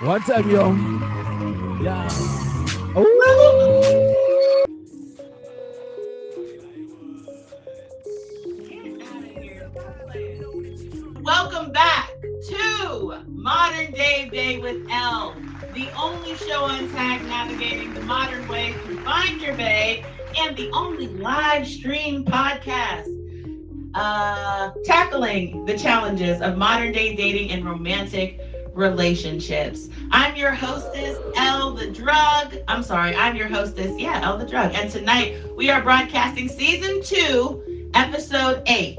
One time, yo. Yeah. Oh. Welcome back to Modern Day Bae with L, the only show on tag navigating the modern way to find your bae, and the only live stream podcast tackling the challenges of modern day dating and romantic relationships. I'm your hostess, L the Drug. I'm your hostess, L the Drug. And tonight we are broadcasting season 2, episode 8.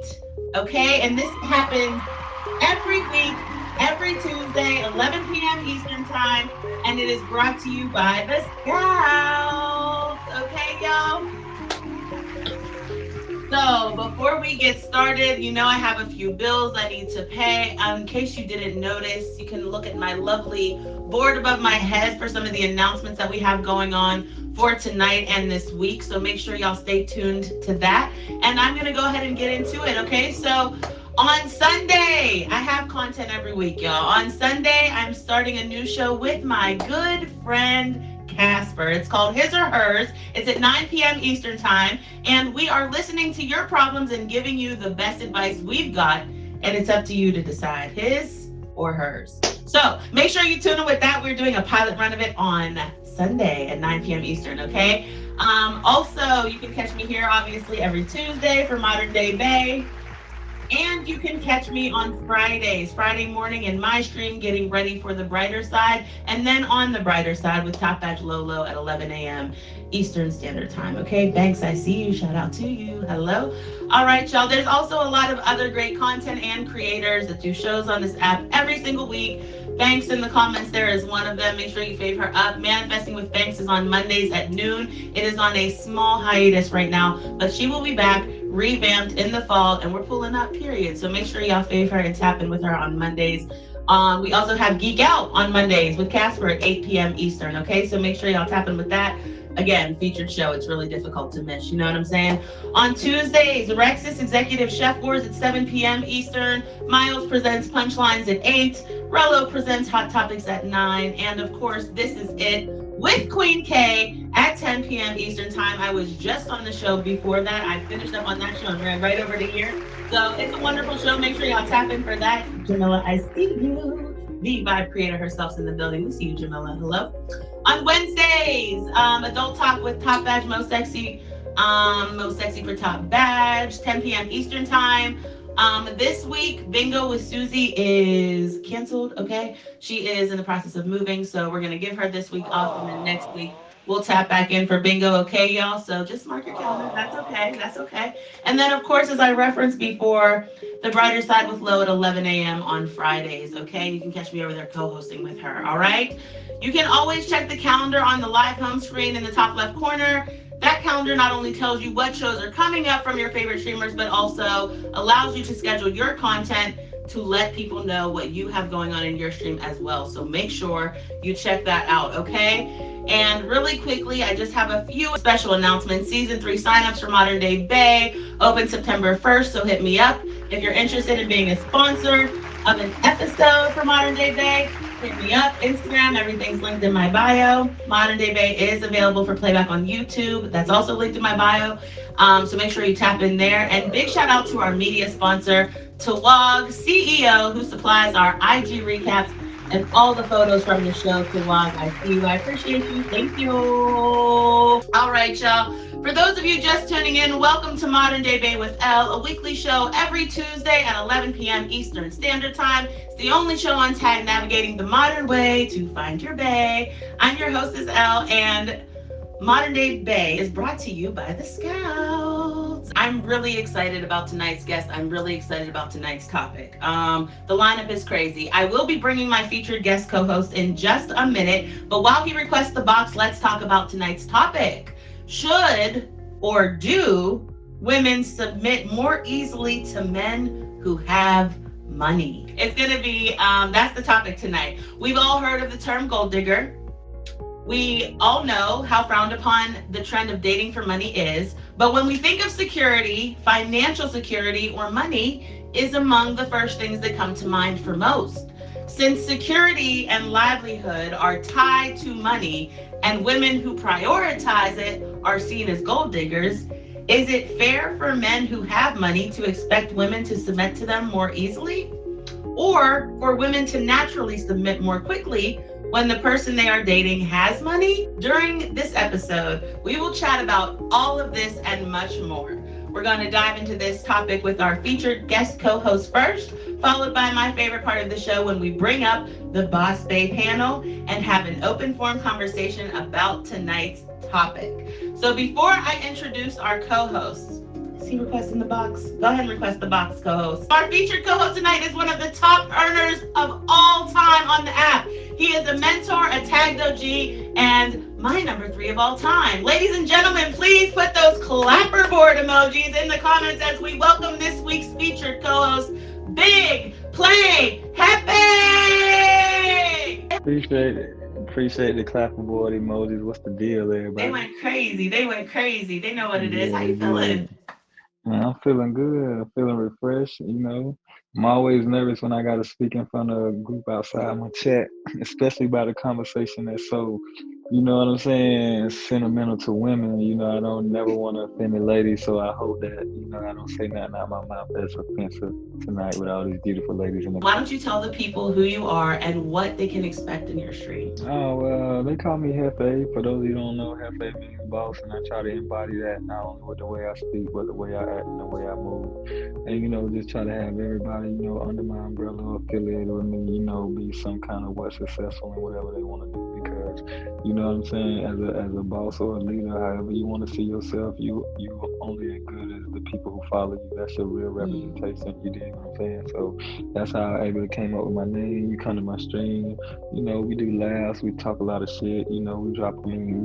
Okay, and this happens every week, every Tuesday, 11 p.m. Eastern Time, and it is brought to you by the Scouts. Okay, y'all? So before we get started, I have a few bills I need to pay. In case you didn't notice, you can look at my lovely board above my head for some of the announcements that we have going on for tonight and this week. So make sure y'all stay tuned to that. And I'm going to go ahead and get into it, okay? So on Sunday, I have content every week, y'all. On Sunday, I'm starting a new show with my good friend, Casper. It's called His or Hers. It's at 9 p.m. Eastern Time, and we are listening to your problems and giving you the best advice we've got, and it's up to you to decide his or hers. So make sure you tune in with that. We're doing a pilot run of it on Sunday at 9 p.m. Eastern, okay? Also, you can catch me here, obviously, every Tuesday for Modern Day Bae. And you can catch me on Friday morning in my stream, getting ready for the brighter side, and then on the brighter side with Top Badge Lolo at 11 a.m. Eastern Standard Time. Okay, Banks, I see you. Shout out to you. Hello. All right, y'all. There's also a lot of other great content and creators that do shows on this app every single week. Banks in the comments there is one of them. Make sure you fave her up. Manifesting with Banks is on Mondays at noon. It is on a small hiatus right now, but she will be back revamped in the fall, and we're pulling up, period. So make sure y'all fave her and tap in with her on Mondays. We also have Geek Out on Mondays with Casper at 8 p.m. Eastern, okay? So make sure y'all tap in with that. Again, featured show. It's really difficult to miss. You know what I'm saying? On Tuesdays, Rexis Executive Chef Wars at 7 p.m. Eastern. Miles presents Punchlines at 8. Rello presents Hot Topics at 9. And of course, This Is It with Queen K at 10 p.m. Eastern Time. I was just on the show before that. I finished up on that show and ran right over to here. So it's a wonderful show. Make sure y'all tap in for that. Jamila, I see you. The vibe creator herself's in the building. We see you, Jamila. Hello. On Wednesdays, Adult Talk with Top Badge Most Sexy for Top Badge, 10 p.m. Eastern Time. This week, Bingo with Susie is canceled, okay? She is in the process of moving, so we're going to give her this week off, and then next week we'll tap back in for Bingo, okay, y'all? So just mark your calendar. That's okay. And then, of course, as I referenced before, The Brighter Side with Lo at 11 a.m. on Fridays, okay? You can catch me over there co-hosting with her, all right? You can always check the calendar on the live home screen in the top left corner. That calendar not only tells you what shows are coming up from your favorite streamers, but also allows you to schedule your content to let people know what you have going on in your stream as well. So make sure you check that out, okay? And really quickly, I just have a few special announcements. Season 3 signups for Modern Day Bae open September 1st, so hit me up. If you're interested in being a sponsor of an episode for Modern Day Bae, hit me up. Instagram, everything's linked in my bio. Modern Day Bae is available for playback on YouTube. That's also linked in my bio. So make sure you tap in there. And big shout out to our media sponsor, Tawag CEO, who supplies our IG recaps and all the photos from the show. Tawag, I see you. I appreciate you. Thank you. All right, y'all. For those of you just tuning in, welcome to Modern Day Bae with L, a weekly show every Tuesday at 11 p.m. Eastern Standard Time. It's the only show on tag navigating the modern way to find your bae. I'm your hostess, L, and Modern Day Bae is brought to you by the Scouts. I'm really excited about tonight's guest. I'm really excited about tonight's topic. The lineup is crazy. I will be bringing my featured guest co-host in just a minute, but while he requests the box, let's talk about tonight's topic. Should or do women submit more easily to men who have money? It's going to be, that's the topic tonight. We've all heard of the term gold digger. We all know how frowned upon the trend of dating for money is, but when we think of security, financial security or money is among the first things that come to mind for most. Since security and livelihood are tied to money and women who prioritize it are seen as gold diggers, is it fair for men who have money to expect women to submit to them more easily? Or for women to naturally submit more quickly when the person they are dating has money? During this episode, we will chat about all of this and much more. We're going to dive into this topic with our featured guest co-host first, followed by my favorite part of the show when we bring up the Boss Bae panel and have an open forum conversation about tonight's topic. So before I introduce our co-hosts, is he requesting the box? Go ahead and request the box, co-host. Our featured co-host tonight is one of the top earners of all time on the app. He is a mentor, a tagged OG, and my number 3 of all time. Ladies and gentlemen, please put those clapperboard emojis in the comments as we welcome this week's featured co-host, Big Play Happy! Appreciate it. Appreciate the clapperboard emojis. What's the deal, everybody? They went crazy. They know what it is. How you feeling? Man, I'm feeling good. I'm feeling refreshed, I'm always nervous when I got to speak in front of a group outside my chat, especially about a conversation that's so, sentimental to women. I don't never want to offend the ladies, so I hope that, I don't say nothing out my mouth that's offensive tonight with all these beautiful ladies in the Why don't you tell the people who you are and what they can expect in your stream? Oh, well, they call me Hefe. For those who don't know, Hefe means boss, and I try to embody that not only with the way I speak, but the way I act and the way I move. And, just try to have everybody, under my umbrella affiliated with me, be some kind of successful in whatever they want to do. Because, as a boss or a leader, however you want to see yourself, you only as good as the people who follow you. That's your real representation. You dig what I'm saying? So that's how I able to came up with my name. You come to my stream, we do laughs, we talk a lot of shit, we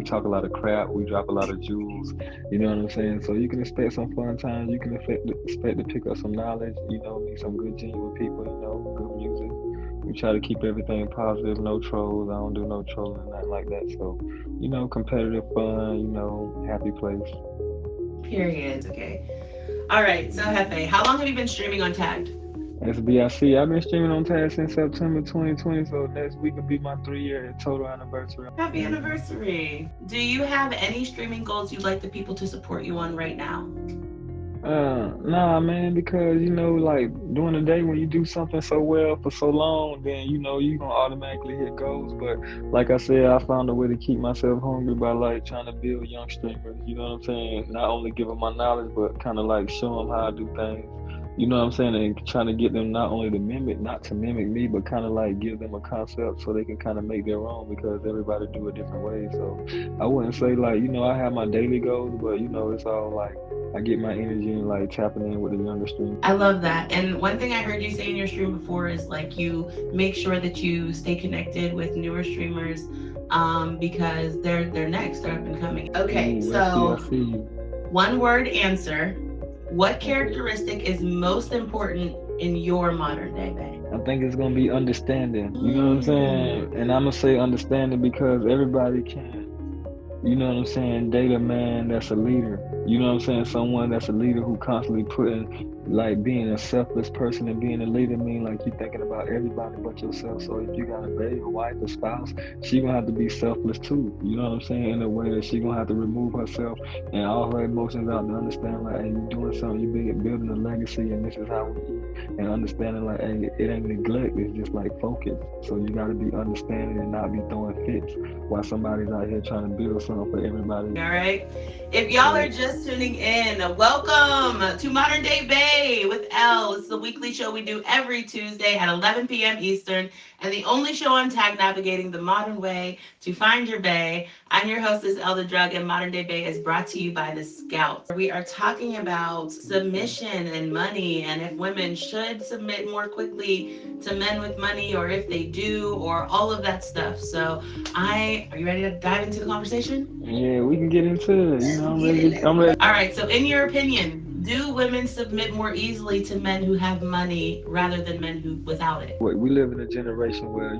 talk a lot of crap, we drop a lot of jewels, you know what I'm saying? So you can expect some fun times, you can expect to pick up some knowledge, meet some good genuine people, good music. We try to keep everything positive, no trolls, I don't do no trolling, nothing like that. So, competitive fun, happy place. Period. Okay. All right, so Hefe, how long have you been streaming on Tagged? SBIC. I've been streaming on Tag since September 2020, so next week will be my 3-year total anniversary. Happy anniversary. Do you have any streaming goals you'd like the people to support you on right now? Nah, man, because, during the day when you do something so well for so long, then, you gonna automatically hit goals. But like I said, I found a way to keep myself hungry by, trying to build young streamers, you know what I'm saying? Not only give them my knowledge, but kind of, show them how I do things. You know what I'm saying? And trying to get them not only to mimic me, but kind of give them a concept so they can kind of make their own, because everybody do it different ways. So I wouldn't say I have my daily goals, but it's all I get my energy and tapping in with the younger stream. I love that. And one thing I heard you say in your stream before is you make sure that you stay connected with newer streamers because they're next, they're up and coming. Okay, so one word answer. What characteristic is most important in your modern day Bae? I think it's going to be understanding. You know what I'm saying? And I'm going to say understanding because everybody can, date a man that's a leader. You know what I'm saying? Someone that's a leader who constantly putting, being a selfless person and being a leader mean you thinking about everybody but yourself. So if you got a baby, a wife, a spouse, she gonna have to be selfless too. You know what I'm saying? In a way that she gonna have to remove herself and all her emotions out to understand hey, you doing something, you building a legacy, and this is how we eat. And understanding hey, it ain't neglect, it's just focus. So you gotta be understanding and not be throwing fits while somebody's out here trying to build something for everybody. All right. If y'all are just tuning in, welcome to Modern Day Bae with L. It's the weekly show we do every Tuesday at 11 p.m. Eastern, and the only show on Tag navigating the modern way to find your bae. I'm your hostess, El the Drug, and Modern Day Bae is brought to you by The Scout. We are talking about submission and money, and if women should submit more quickly to men with money, or if they do, or all of that stuff. So are you ready to dive into the conversation? Yeah, we can get into it. I'm ready. All right, so in your opinion, do women submit more easily to men who have money rather than men who without it? We live in a generation where,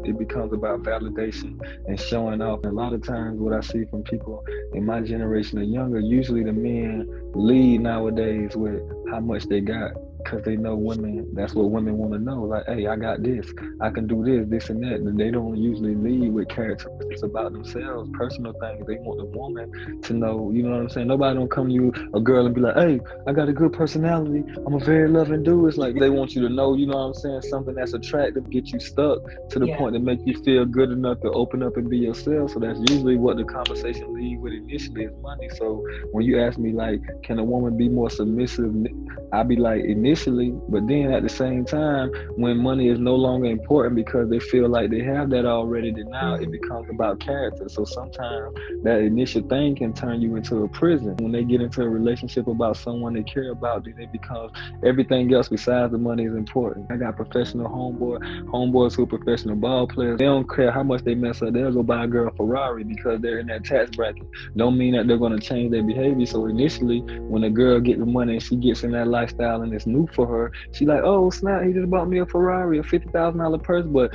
it becomes about validation and showing off. And a lot of times what I see from people in my generation and younger, usually the men lead nowadays with how much they got because they know women, that's what women want to know. Like, hey, I got this, I can do this and that. And they don't usually lead with characteristics about themselves, personal things. They want the woman to know, you know what I'm saying? Nobody don't come to you, a girl, and be like, hey, I got a good personality, I'm a very loving dude. It's like they want you to know, you know what I'm saying, something that's attractive, get you stuck to the point to make you feel good enough to open up and be yourself. So that's usually what the conversation leads with initially is money. So when you ask me, like, can a woman be more submissive, I'll be like, initially, but then at the same time, when money is no longer important because they feel like they have that already, then now it becomes about character. So sometimes that initial thing can turn you into a prison. When they get into a relationship about someone they care about, then it becomes everything else besides the money is important. I got professional homeboys who are professional ball players. They don't care how much they mess up. They'll go buy a girl a Ferrari because they're in that tax bracket. Don't mean that they're going to change their behavior. So initially, when a girl gets the money and she gets in that lifestyle and it's new for her, she like, oh snap, he just bought me a Ferrari, a $50,000 purse. But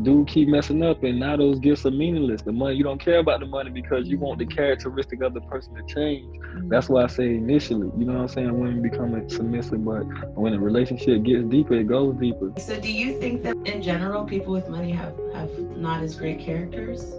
dude keep messing up, and now those gifts are meaningless. The money, you don't care about the money because you want the characteristic of the person to change. That's why I say initially, you know what I'm saying, women become submissive, but when a relationship gets deeper, it goes deeper. So do you think that in general people with money have not as great characters?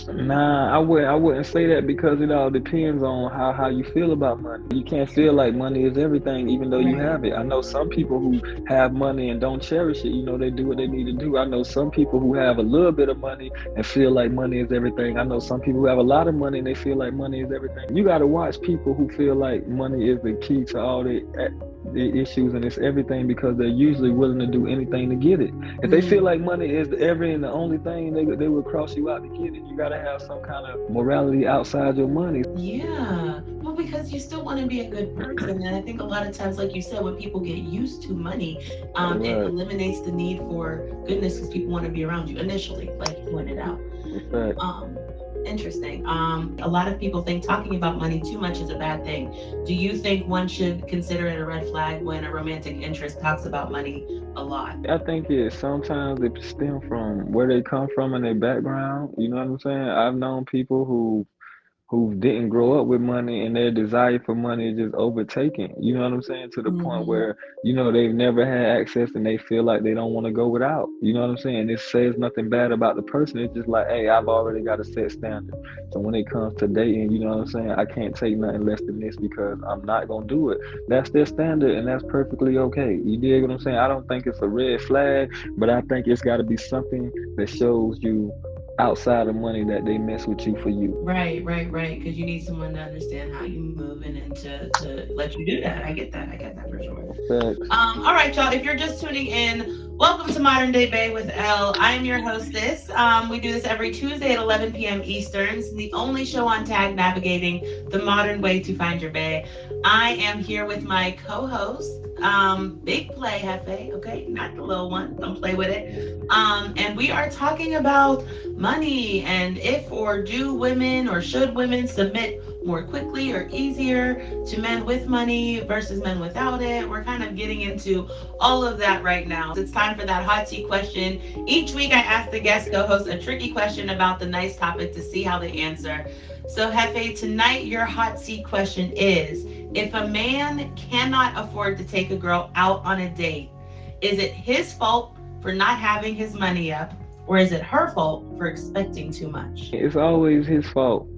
Nah, I wouldn't say that, because it all depends on how you feel about money. You can't feel like money is everything even though you have it. I know some people who have money and don't cherish it. You know, they do what they need to do. I know some people who have a little bit of money and feel like money is everything. I know some people who have a lot of money and they feel like money is everything. You got to watch people who feel like money is the key to all the issues and it's everything, because they're usually willing to do anything to get it. If they feel like money is the every and the only thing, they will cross you out to get it. You got to have some kind of morality outside your money. Yeah, well, because you still want to be a good person, and I think a lot of times, like you said, when people get used to money, it eliminates the need for goodness, because people want to be around you initially, like you pointed out. Interesting. A lot of people think talking about money too much is a bad thing. Do you think one should consider it a red flag when a romantic interest talks about money a lot? I think sometimes it stems from where they come from and their background. You know what I'm saying? I've known people who didn't grow up with money, and their desire for money is just overtaken. You know what I'm saying? To the point where, you know, they've never had access and they feel like they don't want to go without. You know what I'm saying? It says nothing bad about the person. It's just like, hey, I've already got a set standard. So when it comes to dating, you know what I'm saying, I can't take nothing less than this because I'm not going to do it. That's their standard, and that's perfectly okay. You dig what I'm saying? I don't think it's a red flag, but I think it's got to be something that shows you outside of money that they mess with you for you. Right. Because you need someone to understand how you move and to let you do that. I get that for sure. All right, y'all. If you're just tuning in, welcome to Modern Day Bae with Elle. I am your hostess. We do this every Tuesday at 11 p.m. Eastern. It's the only show on tag navigating the modern way to find your bae. I am here with my co-host, Big Play Hefe, okay? Not the little one. Don't play with it. And we are talking about money and if or do women or should women submit more quickly or easier to men with money versus men without it. We're kind of getting into all of that right now. It's time for that hot seat question. Each week I ask the guest co-host a tricky question about the nice topic to see how they answer. So Hefe, tonight your hot seat question is, if a man cannot afford to take a girl out on a date, is it his fault for not having his money up, or is it her fault for expecting too much? It's always his fault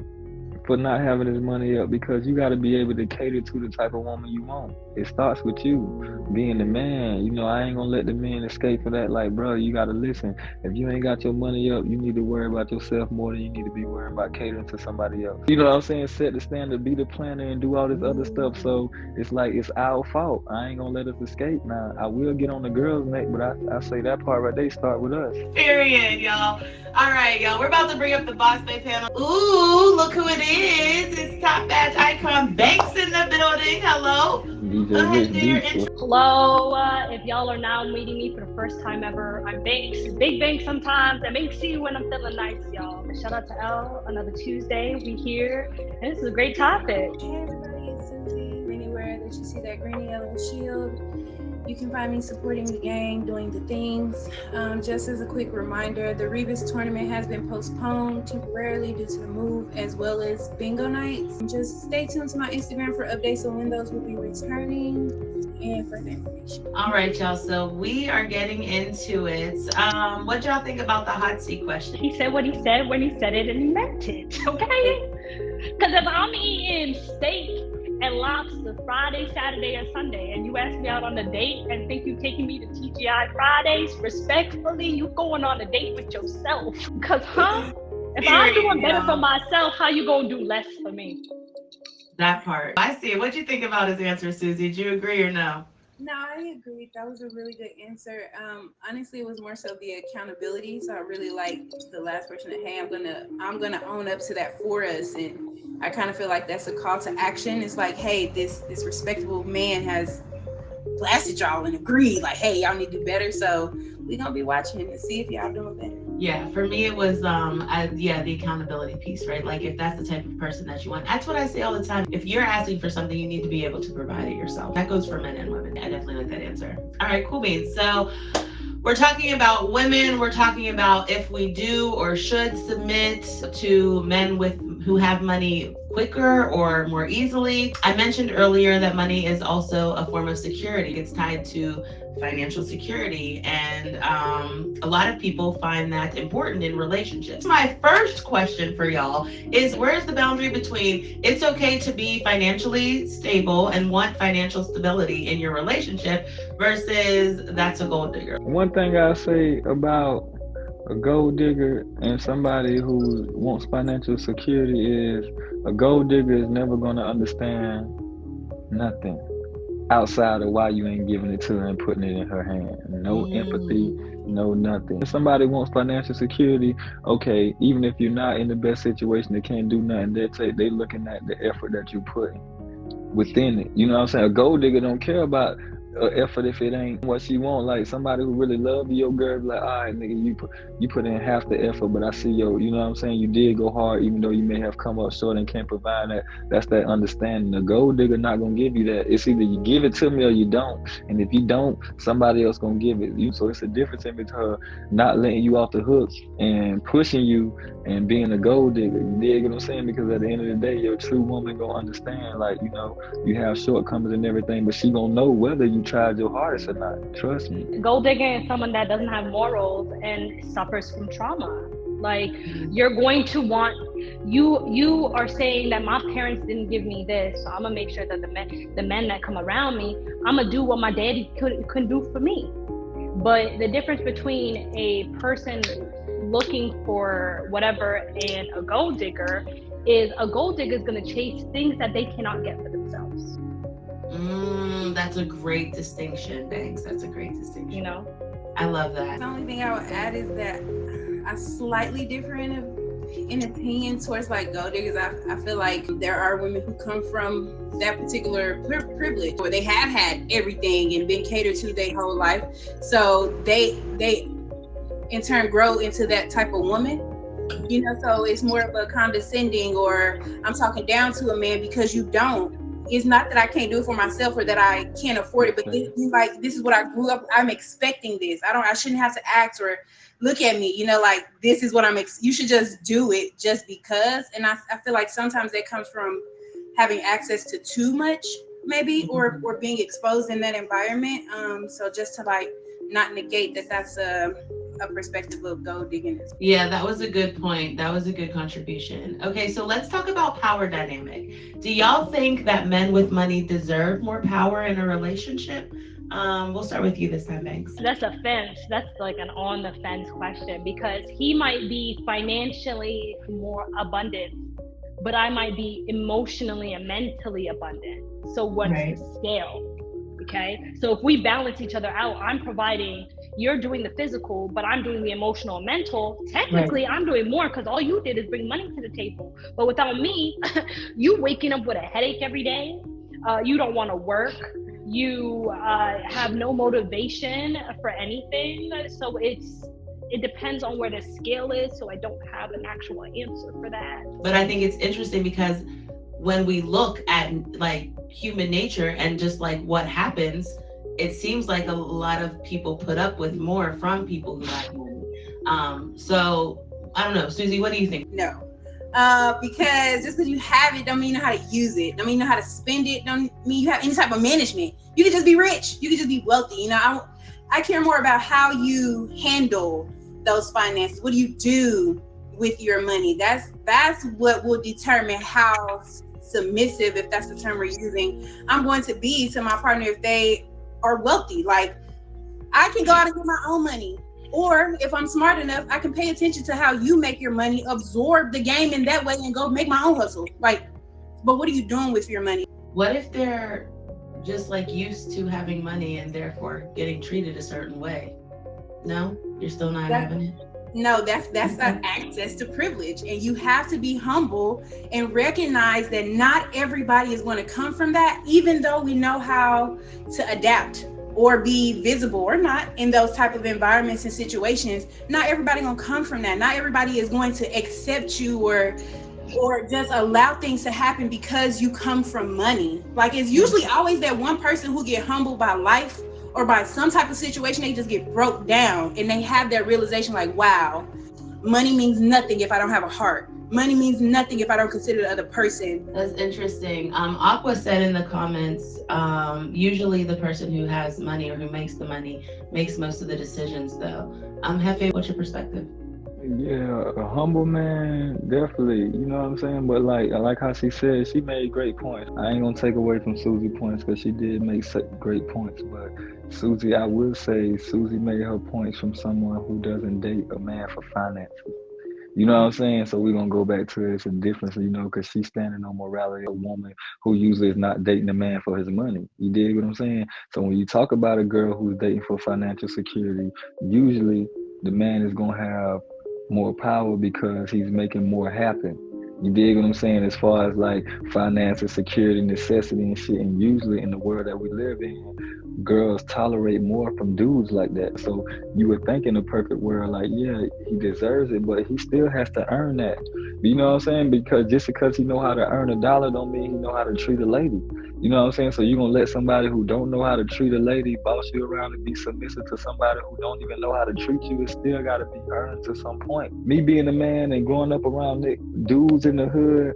for not having his money up, because you got to be able to cater to the type of woman you want. It starts with you being the man. You know, I ain't gonna let the men escape for that. Like, bro, you got to listen. If you ain't got your money up, you need to worry about yourself more than you need to be worrying about catering to somebody else. You know what I'm saying? Set the standard, be the planner, and do all this other stuff. So it's like, it's our fault. I ain't gonna let us escape. Now, I will get on the girl's neck, but I say that part right there start with us. Period, y'all. All right, y'all. We're about to bring up the Boss Bae panel. Ooh, look who it is. It's Top Badge icon Banks in the building. Hello. Hello. If y'all are now meeting me for the first time ever, I'm Banks. Big Banks sometimes. I make see when I'm feeling nice, y'all. But shout out to Elle. Another Tuesday. We here. And this is a great topic. Hey everybody, it's Susie. Anywhere that you see that green and yellow shield. You can find me supporting the gang, doing the things. Just as a quick reminder, the Rebus tournament has been postponed temporarily due to the move, as well as bingo nights. Just stay tuned to my Instagram for updates on when those will be returning and further information. All right, y'all. So we are getting into it. What y'all think about the hot seat question? He said what he said when he said it, and he meant it. Okay? Because if I'm eating steak and lobster Friday, Saturday, or Sunday, and you ask me out on a date and think you taking me to TGI Fridays, respectfully, you going on a date with yourself. Because, if I'm doing better for myself, how you gonna do less for me? That part. I see it. What'd you think about his answer, Susie? Did you agree or no? No, I agree. That was a really good answer. Honestly, it was more so the accountability. So I really liked the last person that, hey, I'm gonna own up to that for us. And I kind of feel like that's a call to action. It's like, hey, this respectable man has blasted y'all and agreed, like, hey, y'all need to do better. So we're gonna be watching to see if y'all doing better. Yeah, for me it was the accountability piece, right? Like if that's the type of person that you want. That's what I say all the time. If you're asking for something, you need to be able to provide it yourself. That goes for men and women. I definitely like that answer. All right, cool beans. So we're talking about women. We're talking about if we do or should submit to men who have money quicker or more easily. I mentioned earlier that money is also a form of security. It's tied to financial security, and a lot of people find that important in relationships. My first question for y'all is, where's the boundary between it's okay to be financially stable and want financial stability in your relationship versus that's a gold digger? One thing I say about a gold digger and somebody who wants financial security is a gold digger is never going to understand nothing outside of why you ain't giving it to her and putting it in her hand. No empathy, no nothing. If somebody wants financial security, okay, even if you're not in the best situation, they can't do nothing. They looking at the effort that you put within it. You know what I'm saying? A gold digger don't care about effort if it ain't what she want. Like somebody who really love your girl, like, all right, nigga, you put in half the effort, but I see you know what I'm saying? You did go hard, even though you may have come up short and can't provide that. That's that understanding. The gold digger not gonna give you that. It's either you give it to me or you don't. And if you don't, somebody else gonna give it. So it's a difference in between her not letting you off the hook and pushing you and being a gold digger. You dig what I'm saying? Because at the end of the day, your true woman gonna understand, like, you know, you have shortcomings and everything, but she gonna know whether you tried your hardest or not. Trust me. Gold digging is someone that doesn't have morals and suffers from trauma. Like, you're going to want, you are saying that my parents didn't give me this, so I'm gonna make sure that the men that come around me, I'm gonna do what my daddy couldn't do for me. But the difference between a person looking for whatever and a gold digger is a gold digger is going to chase things that they cannot get for themselves. That's a great distinction. Thanks. That's a great distinction. You know, I love that. The only thing I would add is that I slightly differ in opinion towards like gold diggers. I feel like there are women who come from that particular privilege where they have had everything and been catered to their whole life, so they in turn grow into that type of woman, you know. So it's more of a condescending, or I'm talking down to a man because you don't. It's not that I can't do it for myself or that I can't afford it, but this is what I grew up. I'm expecting this. I shouldn't have to act or look at me, you know, like this is what you should just do it just because. And I feel like sometimes that comes from having access to too much, maybe, or being exposed in that environment. So just to like not negate that's a perspective of gold digging. Yeah, that was a good point. That was a good contribution. Okay, so let's talk about power dynamic. Do y'all think that men with money deserve more power in a relationship? We'll start with you this time, Banks. That's a fence. That's like an on the fence question, because he might be financially more abundant, but I might be emotionally and mentally abundant. So what's the scale? Okay, so if we balance each other out, I'm providing, you're doing the physical, but I'm doing the emotional and mental. Technically, I'm doing more because all you did is bring money to the table. But without me, you waking up with a headache every day. You don't want to work. You have no motivation for anything. So it depends on where the scale is. So I don't have an actual answer for that. But I think it's interesting because when we look at like human nature and just like what happens, it seems like a lot of people put up with more from people who have money. So I don't know, Susie, what do you think? No. Because just because you have it don't mean you know how to use it, don't mean you know how to spend it, don't mean you have any type of management. You can just be rich, you can just be wealthy. You know, I care more about how you handle those finances. What do you do with your money? That's what will determine how submissive, if that's the term we're using, I'm going to be to my partner if they are wealthy. Like, I can go out and get my own money, or if I'm smart enough, I can pay attention to how you make your money, absorb the game in that way, and go make my own hustle. Like, but what are you doing with your money? What if they're just like used to having money and therefore getting treated a certain way? No, you're still not having it. No, that's an access to privilege, and you have to be humble and recognize that not everybody is going to come from that, even though we know how to adapt or be visible or not in those type of environments and situations. Not everybody gonna come from that. Not everybody is going to accept you or just allow things to happen because you come from money. Like, it's usually always that one person who get humbled by life or by some type of situation. They just get broke down and they have that realization like, wow, money means nothing if I don't have a heart. Money means nothing if I don't consider the other person. That's interesting. Aqua said in the comments, usually the person who has money or who makes the money makes most of the decisions though. Hefe, what's your perspective? Yeah, a humble man, definitely. You know what I'm saying? But like how she said, she made great points. I ain't gonna take away from Susie's points because she did make great points. But Susie, I will say, Susie made her points from someone who doesn't date a man for finances. You know what I'm saying? So we're going to go back to it's a difference, you know, because she's standing on morality, a woman who usually is not dating a man for his money. You dig what I'm saying? So when you talk about a girl who's dating for financial security, usually the man is going to have more power because he's making more happen. You dig what I'm saying? As far as like finances, security, necessity and shit. And usually in the world that we live in, girls tolerate more from dudes like that. So you would think in a perfect world, like, yeah, he deserves it, but he still has to earn that. You know what I'm saying? Because just because he know how to earn $1 don't mean he know how to treat a lady. You know what I'm saying? So you're going to let somebody who don't know how to treat a lady boss you around and be submissive to somebody who don't even know how to treat you. It still got to be earned to some point. Me being a man and growing up around dudes in the hood,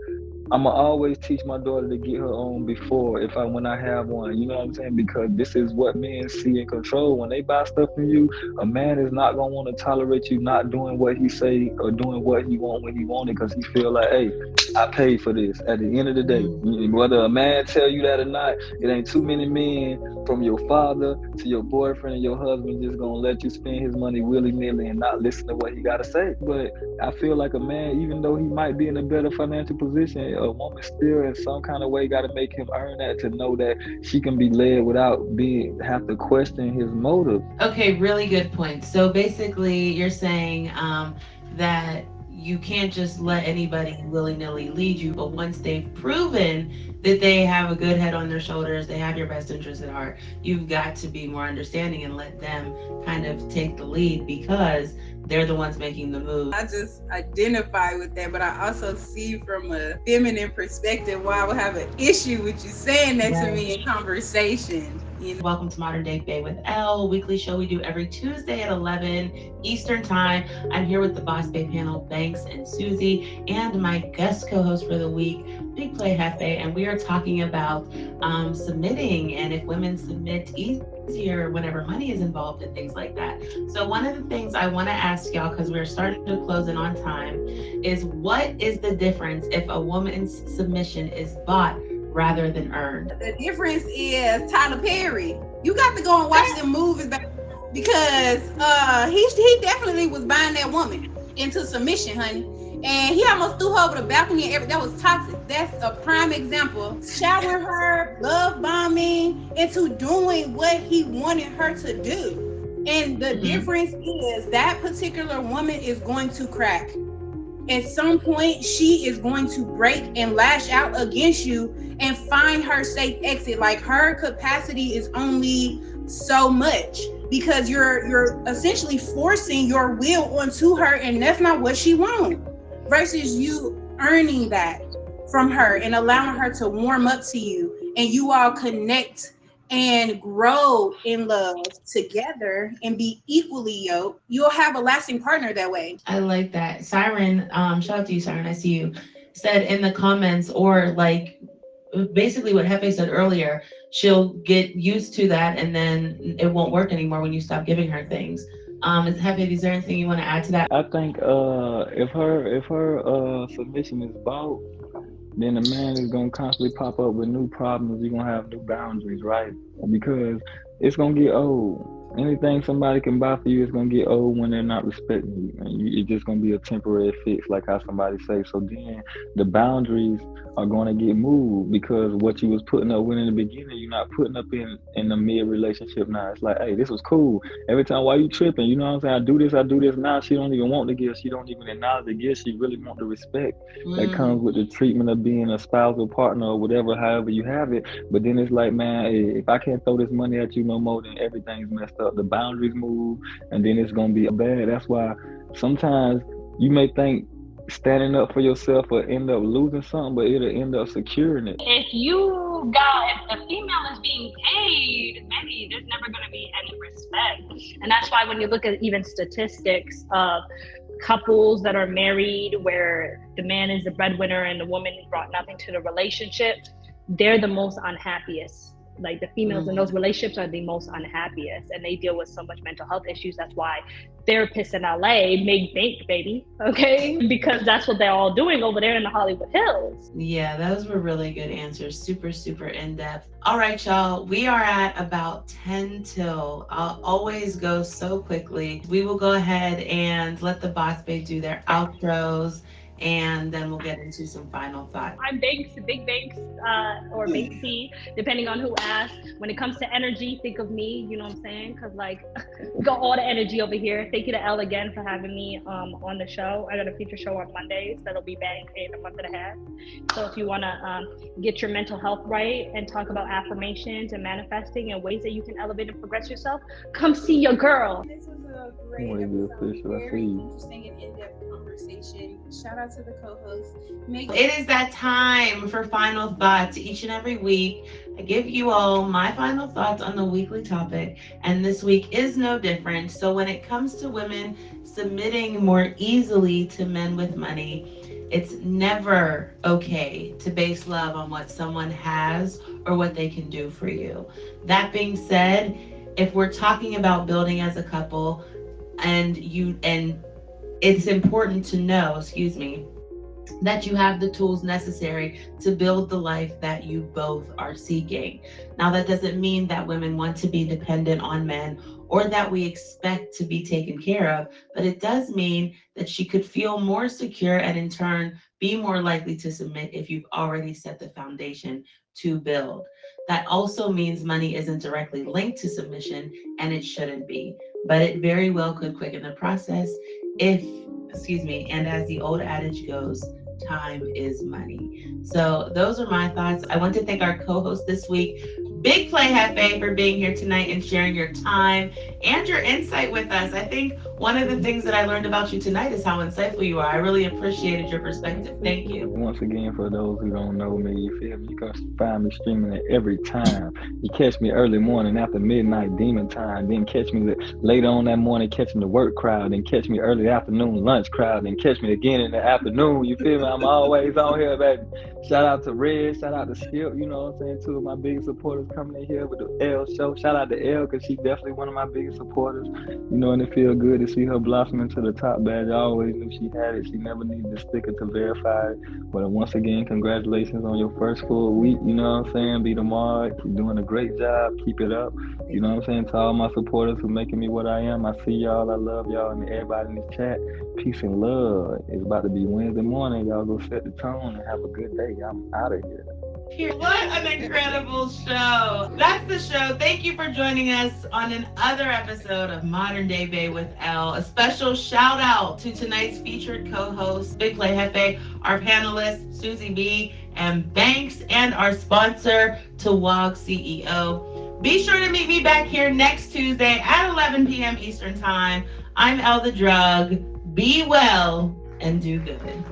I'ma always teach my daughter to get her own before when I have one. You know what I'm saying? Because this is what men see and control. When they buy stuff from you, a man is not gonna want to tolerate you not doing what he say or doing what he want when he want it, because he feel like, hey, I paid for this. At the end of the day, whether a man tell you that or not, it ain't too many men from your father to your boyfriend and your husband just gonna let you spend his money willy-nilly and not listen to what he gotta say. But I feel like a man, even though he might be in a better financial position, a woman still in some kind of way got to make him earn that, to know that she can be led without have to question his motive. Okay, really good point. So basically you're saying that you can't just let anybody willy-nilly lead you, but once they've proven that they have a good head on their shoulders, they have your best interest at heart, you've got to be more understanding and let them kind of take the lead because they're the ones making the move. I just identify with that, but I also see from a feminine perspective why I would have an issue with you saying that to me in conversation. You know? Welcome to Modern Day Bae with Elle, weekly show we do every Tuesday at 11 Eastern time. I'm here with the Boss Bae panel, Banks and Susie, and my guest co-host for the week, Big Play Hefe, and we are talking about submitting and if women submit easier whenever money is involved and things like that. So one of the things I want to ask y'all, because we're starting to close in on time, is what is the difference if a woman's submission is bought rather than earned? The difference is Tyler Perry. You got to go and watch them movies because he definitely was buying that woman into submission, honey. And he almost threw her over the balcony and that was toxic. That's a prime example. Showering her, love bombing, into doing what he wanted her to do. And the difference is that particular woman is going to crack. At some point, she is going to break and lash out against you and find her safe exit. Like, her capacity is only so much because you're essentially forcing your will onto her, and that's not what she wants. Versus you earning that. from her and allowing her to warm up to you, and you all connect and grow in love together and be equally yoked, you'll have a lasting partner that way. I like that. Siren, shout out to you, Siren. I see you. Said in the comments, or like basically what Hefe said earlier, she'll get used to that and then it won't work anymore when you stop giving her things. Hefe, is there anything you want to add to that? I think if her submission is bought, then the man is gonna constantly pop up with new problems. You're gonna have new boundaries, right? Because it's gonna get old. Anything somebody can buy for you is gonna get old when they're not respecting you, and it's just gonna be a temporary fix, like how somebody say. So then the boundaries are gonna get moved because what you was putting up with in the beginning, you're not putting up in the mid relationship now. It's like, hey, this was cool. Every time, why you tripping? You know what I'm saying? I do this now. She don't even want the gift. She don't even acknowledge the gift. She really want the respect that comes with the treatment of being a spousal partner or whatever, however you have it. But then it's like, man, if I can't throw this money at you no more, then everything's messed up. The boundaries move, and then it's gonna be bad. That's why sometimes you may think standing up for yourself will end up losing something, but it'll end up securing it. If the female is being paid, maybe there's never going to be any respect. And that's why when you look at even statistics of couples that are married where the man is the breadwinner and the woman brought nothing to the relationship, they're the most unhappiest. Like the females in those relationships are the most unhappiest, and they deal with so much mental health issues. That's why therapists in LA make bank, baby, okay? Because that's what they're all doing over there in the Hollywood Hills. Yeah, those were really good answers. Super, super in-depth. All right, y'all, we are at about 10 till. I'll always go so quickly. We will go ahead and let the Boss Babe do their outros, and then we'll get into some final thoughts. I'm Banks, Big Banks, or Banksy, depending on who asks. When it comes to energy, think of me, you know what I'm saying? Because like, got all the energy over here. Thank you to Elle again for having me on the show. I got a feature show on Mondays that'll be back in a month and a half. So if you want to get your mental health right and talk about affirmations and manifesting and ways that you can elevate and progress yourself, come see your girl. This was a great episode, very interesting and in-depth conversation. Shout out to the co-host. It is that time for final thoughts. Each and every week, I give you all my final thoughts on the weekly topic, and this week is no different. So when it comes to women submitting more easily to men with money, it's never okay to base love on what someone has or what they can do for you. That being said, if we're talking about building as a couple, and it's important to know, that you have the tools necessary to build the life that you both are seeking. Now, that doesn't mean that women want to be dependent on men or that we expect to be taken care of, but it does mean that she could feel more secure and in turn be more likely to submit if you've already set the foundation to build. That also means money isn't directly linked to submission, and it shouldn't be, but it very well could quicken the process and as the old adage goes, time is money. So those are my thoughts. I want to thank our co-host this week, Big Play Hefe, for being here tonight and sharing your time and your insight with us. I think one of the things that I learned about you tonight is how insightful you are. I really appreciated your perspective. Thank you. Once again, for those who don't know me, you feel me? You can find me streaming it every time. You catch me early morning after midnight, demon time. Then catch me later on that morning, catching the work crowd. Then catch me early afternoon lunch crowd. Then catch me again in the afternoon. You feel me? I'm always on here, baby. Shout out to Red. Shout out to Skip. You know what I'm saying? Two of my biggest supporters coming in here with the L show. Shout out to L because she's definitely one of my biggest supporters. You know, and it feels good to see her blossoming to the top, badge. I always knew she had it. She never needed to stick it to verify it. But once again, congratulations on your first full week. You know what I'm saying? Be the mark. You're doing a great job. Keep it up. You know what I'm saying? To all my supporters who making me what I am, I see y'all. I love y'all. And everybody in the chat, peace and love. It's about to be Wednesday morning. Y'all go set the tone and have a good day. I'm out of here. What an incredible show. That's the show. Thank you for joining us on another episode of Modern Day Bae with Elle. A special shout out to tonight's featured co-host, Big Play Hefe, our panelists, Susie B and Banks, and our sponsor, Tawag CEO. Be sure to meet me back here next Tuesday at 11 p.m. Eastern Time. I'm Elle the Drug. Be well and do good.